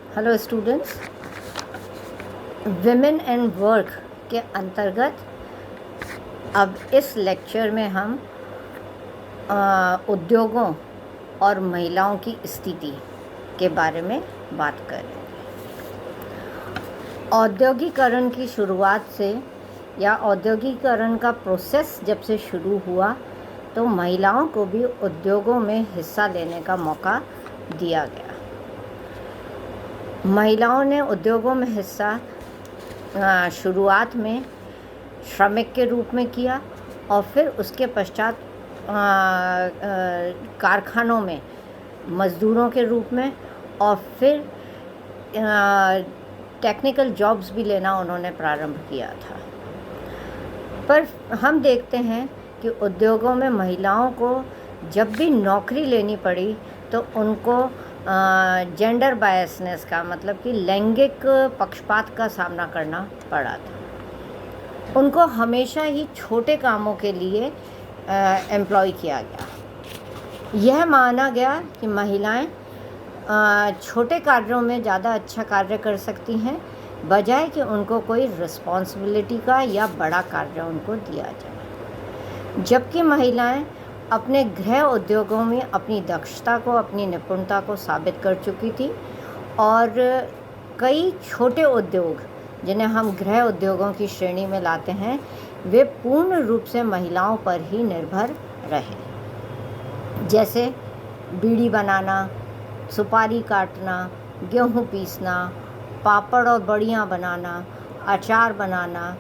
Hello students, women and work के अंतर्गत अब इस लेक्चर में हम उद्योगों और महिलाओं की स्थिति के बारे में बात करेंगे। औद्योगिकरण की शुरुआत से या औद्योगिकरण का प्रोसेस जब से शुरू हुआ तो महिलाओं को भी उद्योगों में हिस्सा लेने का मौका दिया गया। महिलाओं ने उद्योगों में हिस्सा शुरुआत में श्रमिक के रूप में किया और फिर उसके पश्चात कारखानों में मज़दूरों के रूप में और फिर टेक्निकल जॉब्स भी लेना उन्होंने प्रारंभ किया था। पर हम देखते हैं कि उद्योगों में महिलाओं को जब भी नौकरी लेनी पड़ी तो उनको जेंडर बायसनेस का मतलब कि लैंगिक पक्षपात का सामना करना पड़ा था। उनको हमेशा ही छोटे कामों के लिए एम्प्लॉय किया गया। यह माना गया कि महिलाएं छोटे कार्यों में ज़्यादा अच्छा कार्य कर सकती हैं बजाय कि उनको कोई रिस्पॉन्सिबिलिटी का या बड़ा कार्य उनको दिया जाए। जबकि महिलाएं अपने गृह उद्योगों में अपनी दक्षता को, अपनी निपुणता को साबित कर चुकी थी और कई छोटे उद्योग जिन्हें हम गृह उद्योगों की श्रेणी में लाते हैं वे पूर्ण रूप से महिलाओं पर ही निर्भर रहे। जैसे बीड़ी बनाना, सुपारी काटना, गेहूँ पीसना, पापड़ और बड़ियाँ बनाना, अचार बनाना,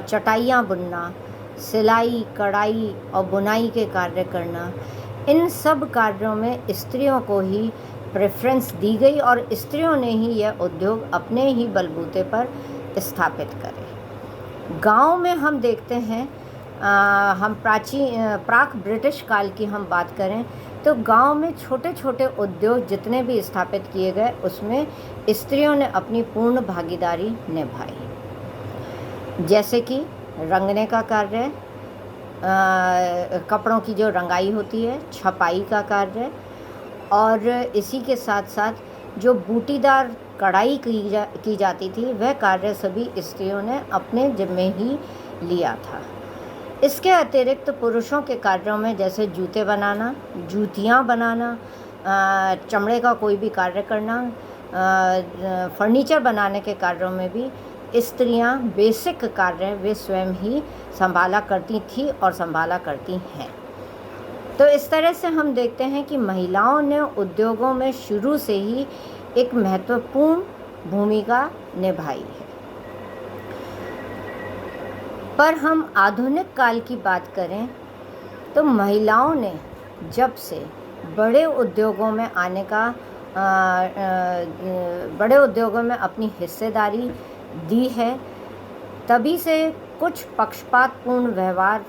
चटाइयाँ बुनना, सिलाई, कढ़ाई और बुनाई के कार्य करना, इन सब कार्यों में स्त्रियों को ही प्रेफरेंस दी गई और स्त्रियों ने ही यह उद्योग अपने ही बलबूते पर स्थापित करे। गांव में हम देखते हैं, हम प्राक ब्रिटिश काल की हम बात करें तो गांव में छोटे छोटे उद्योग जितने भी स्थापित किए गए उसमें स्त्रियों ने अपनी पूर्ण भागीदारी निभाई। जैसे कि रंगने का कार्य, कपड़ों की जो रंगाई होती है, छपाई का कार्य और इसी के साथ साथ जो बूटीदार कढ़ाई की जाती थी वह कार्य सभी स्त्रियों ने अपने जिम्मे ही लिया था। इसके अतिरिक्त पुरुषों के कार्यों में जैसे जूते बनाना, जूतियाँ बनाना, चमड़े का कोई भी कार्य करना, फर्नीचर बनाने के कार्यों में भी स्त्रियां बेसिक कार्य वे स्वयं ही संभाला करती थी और संभाला करती हैं। तो इस तरह से हम देखते हैं कि महिलाओं ने उद्योगों में शुरू से ही एक महत्वपूर्ण भूमिका निभाई है। पर हम आधुनिक काल की बात करें तो महिलाओं ने जब से बड़े उद्योगों में आने का बड़े उद्योगों में अपनी हिस्सेदारी दी है तभी से कुछ पक्षपातपूर्ण व्यवहार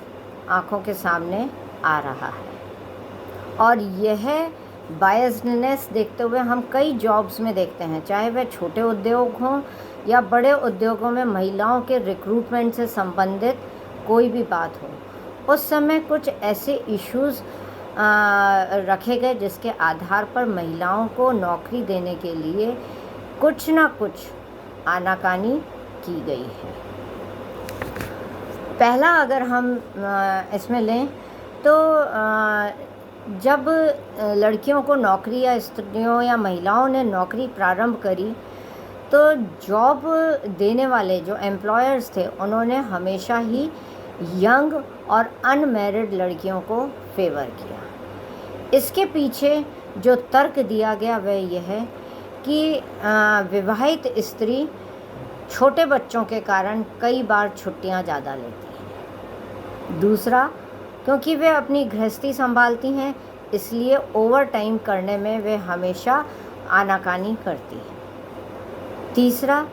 आँखों के सामने आ रहा है और यह बायस्डनेस देखते हुए हम कई जॉब्स में देखते हैं, चाहे वह छोटे उद्योग हों या बड़े उद्योगों में महिलाओं के रिक्रूटमेंट से संबंधित कोई भी बात हो। उस समय कुछ ऐसे इश्यूज़ रखे गए जिसके आधार पर महिलाओं को नौकरी देने के लिए कुछ ना कुछ आनाकानी की गई है। पहला अगर हम इसमें लें तो जब लड़कियों को नौकरी या स्त्रियों या महिलाओं ने नौकरी प्रारंभ करी तो जॉब देने वाले जो एम्प्लॉयर्स थे उन्होंने हमेशा ही यंग और अनमैरिड लड़कियों को फेवर किया। इसके पीछे जो तर्क दिया गया वह यह है कि विवाहित स्त्री छोटे बच्चों के कारण कई बार छुट्टियां ज़्यादा लेती हैं। दूसरा, क्योंकि वे अपनी गृहस्थी संभालती हैं इसलिए ओवर टाइम करने में वे हमेशा आनाकानी करती हैं। तीसरा,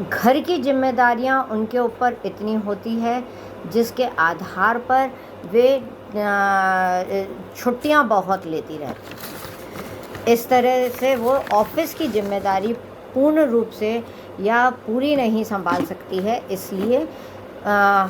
घर की जिम्मेदारियां उनके ऊपर इतनी होती है जिसके आधार पर वे छुट्टियां बहुत लेती रहती हैं। इस तरह से वो ऑफिस की जिम्मेदारी पूर्ण रूप से या पूरी नहीं संभाल सकती है, इसलिए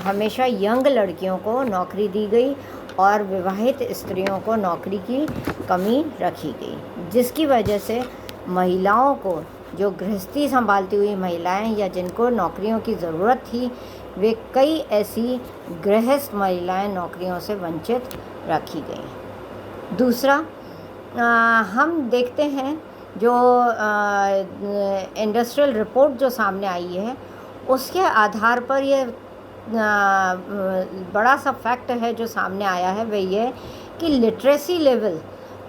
हमेशा यंग लड़कियों को नौकरी दी गई और विवाहित स्त्रियों को नौकरी की कमी रखी गई, जिसकी वजह से महिलाओं को, जो गृहस्थी संभालती हुई महिलाएं या जिनको नौकरियों की ज़रूरत थी, वे कई ऐसी गृहस्थ महिलाएं नौकरियों से वंचित रखी गई। दूसरा, हम देखते हैं जो इंडस्ट्रियल रिपोर्ट जो सामने आई है, उसके आधार पर ये बड़ा सा फैक्ट है जो सामने आया है, वह ये कि लिटरेसी लेवल,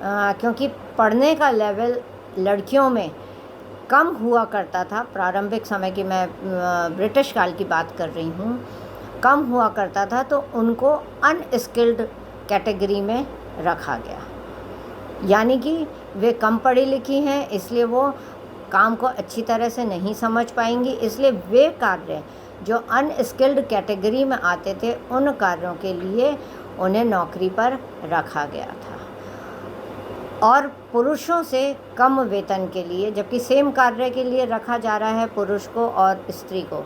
क्योंकि पढ़ने का लेवल लड़कियों में कम हुआ करता था, प्रारंभिक समय की, मैं ब्रिटिश काल की बात कर रही हूँ, कम हुआ करता था, तो उनको अनस्किल्ड कैटेगरी में रखा गया। यानी कि वे कम पढ़ी लिखी हैं, इसलिए वो काम को अच्छी तरह से नहीं समझ पाएंगी, इसलिए वे कार्य जो अनस्किल्ड कैटेगरी में आते थे, उन कार्यों के लिए उन्हें नौकरी पर रखा गया था। और पुरुषों से कम वेतन के लिए, जबकि सेम कार्य के लिए रखा जा रहा है पुरुष को और स्त्री को,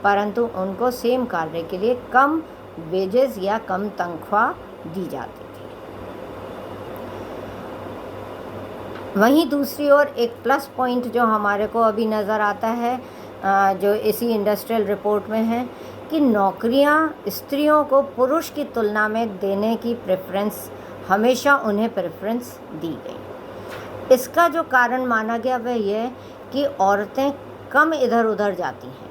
परंतु उनको सेम कार्य के लिए कम वेजेस या कम तनख्वाह दी जाती थी। वहीं दूसरी ओर एक प्लस पॉइंट जो हमारे को अभी नज़र आता है, जो इसी इंडस्ट्रियल रिपोर्ट में है, कि नौकरियां स्त्रियों को पुरुष की तुलना में देने की प्रेफरेंस, हमेशा उन्हें प्रेफरेंस दी गई। इसका जो कारण माना गया वह यह कि औरतें कम इधर उधर जाती हैं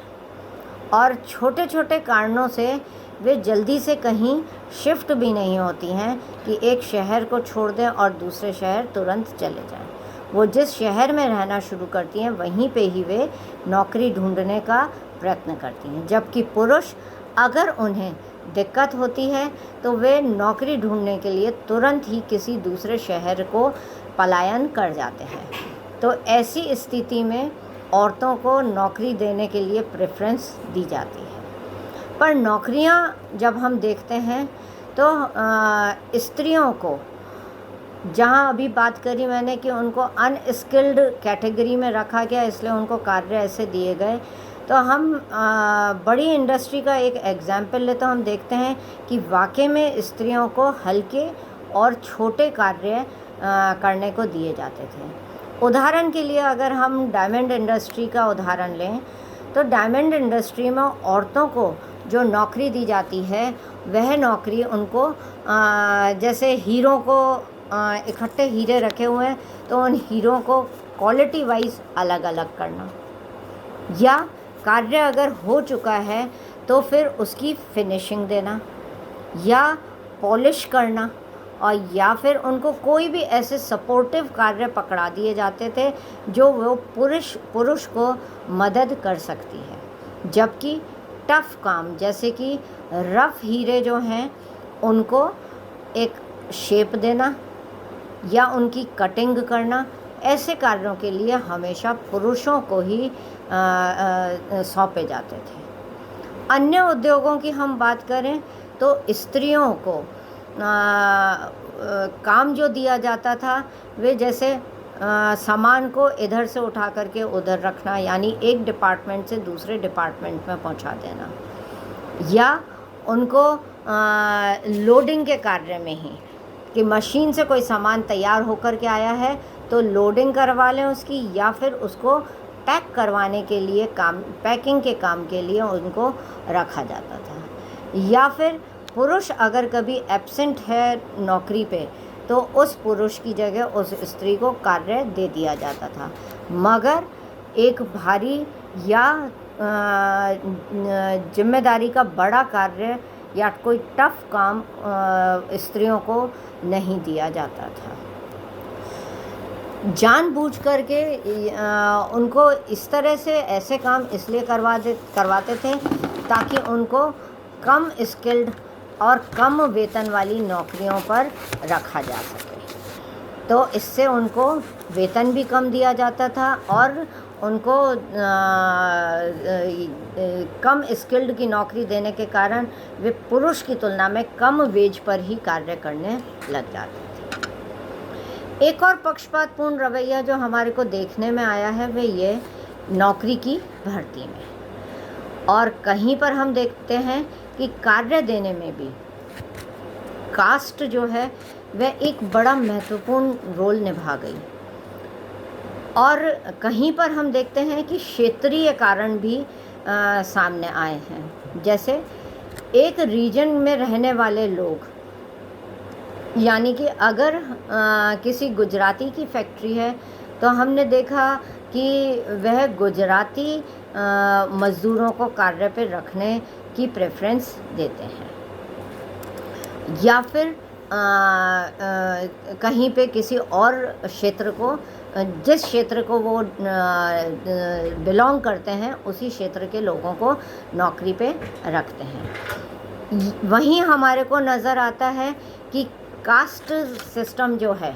और छोटे छोटे कारणों से वे जल्दी से कहीं शिफ्ट भी नहीं होती हैं कि एक शहर को छोड़ दें और दूसरे शहर तुरंत चले जाएं। वो जिस शहर में रहना शुरू करती हैं वहीं पे ही वे नौकरी ढूंढने का प्रयत्न करती हैं, जबकि पुरुष, अगर उन्हें दिक्कत होती है तो वे नौकरी ढूंढने के लिए तुरंत ही किसी दूसरे शहर को पलायन कर जाते हैं। तो ऐसी स्थिति में औरतों को नौकरी देने के लिए प्रेफरेंस दी जाती है। पर नौकरियां जब हम देखते हैं तो स्त्रियों को, जहां अभी बात करी मैंने कि उनको अनस्किल्ड कैटेगरी में रखा गया, इसलिए उनको कार्य ऐसे दिए गए, तो हम बड़ी इंडस्ट्री का एक एग्जाम्पल ले तो हम देखते हैं कि वाकई में स्त्रियों को हल्के और छोटे कार्य करने को दिए जाते थे। उदाहरण के लिए अगर हम डायमंड इंडस्ट्री का उदाहरण लें, तो डायमंड इंडस्ट्री में औरतों को जो नौकरी दी जाती है, वह नौकरी उनको जैसे हीरों को इकट्ठे हीरे रखे हुए हैं तो उन हीरों को क्वालिटी वाइज अलग अलग करना, या कार्य अगर हो चुका है तो फिर उसकी फिनिशिंग देना या पॉलिश करना, और या फिर उनको कोई भी ऐसे सपोर्टिव कार्य पकड़ा दिए जाते थे जो वो पुरुष को मदद कर सकती है। जबकि टफ काम, जैसे कि रफ हीरे जो हैं उनको एक शेप देना या उनकी कटिंग करना, ऐसे कार्यों के लिए हमेशा पुरुषों को ही सौंपे जाते थे। अन्य उद्योगों की हम बात करें तो स्त्रियों को काम जो दिया जाता था, वे जैसे सामान को इधर से उठा करके उधर रखना, यानी एक डिपार्टमेंट से दूसरे डिपार्टमेंट में पहुंचा देना, या उनको लोडिंग के कार्य में ही, कि मशीन से कोई सामान तैयार होकर के आया है तो लोडिंग करवा लें उसकी, या फिर उसको पैक करवाने के लिए पैकिंग के काम के लिए उनको रखा जाता था। या फिर पुरुष अगर कभी एब्सेंट है नौकरी पे तो उस पुरुष की जगह उस स्त्री को कार्य दे दिया जाता था। मगर एक भारी या जिम्मेदारी का बड़ा कार्य या कोई टफ काम स्त्रियों को नहीं दिया जाता था। जानबूझ करके उनको इस तरह से ऐसे काम इसलिए करवाते थे ताकि उनको कम स्किल्ड और कम वेतन वाली नौकरियों पर रखा जा सके। तो इससे उनको वेतन भी कम दिया जाता था और उनको कम स्किल्ड की नौकरी देने के कारण वे पुरुष की तुलना में कम वेज पर ही कार्य करने लग जाते थे। एक और पक्षपातपूर्ण रवैया जो हमारे को देखने में आया है वह ये नौकरी की भर्ती में, और कहीं पर हम देखते हैं कि कार्य देने में भी कास्ट जो है वह एक बड़ा महत्वपूर्ण रोल निभा गई। और कहीं पर हम देखते हैं कि क्षेत्रीय कारण भी सामने आए हैं। जैसे एक रीजन में रहने वाले लोग, यानी कि अगर किसी गुजराती की फैक्ट्री है तो हमने देखा कि वह गुजराती मज़दूरों को कार्य पे रखने की प्रेफरेंस देते हैं, या फिर कहीं पे किसी और क्षेत्र को, जिस क्षेत्र को वो बिलोंग करते हैं उसी क्षेत्र के लोगों को नौकरी पे रखते हैं। वहीं हमारे को नज़र आता है कि कास्ट सिस्टम जो है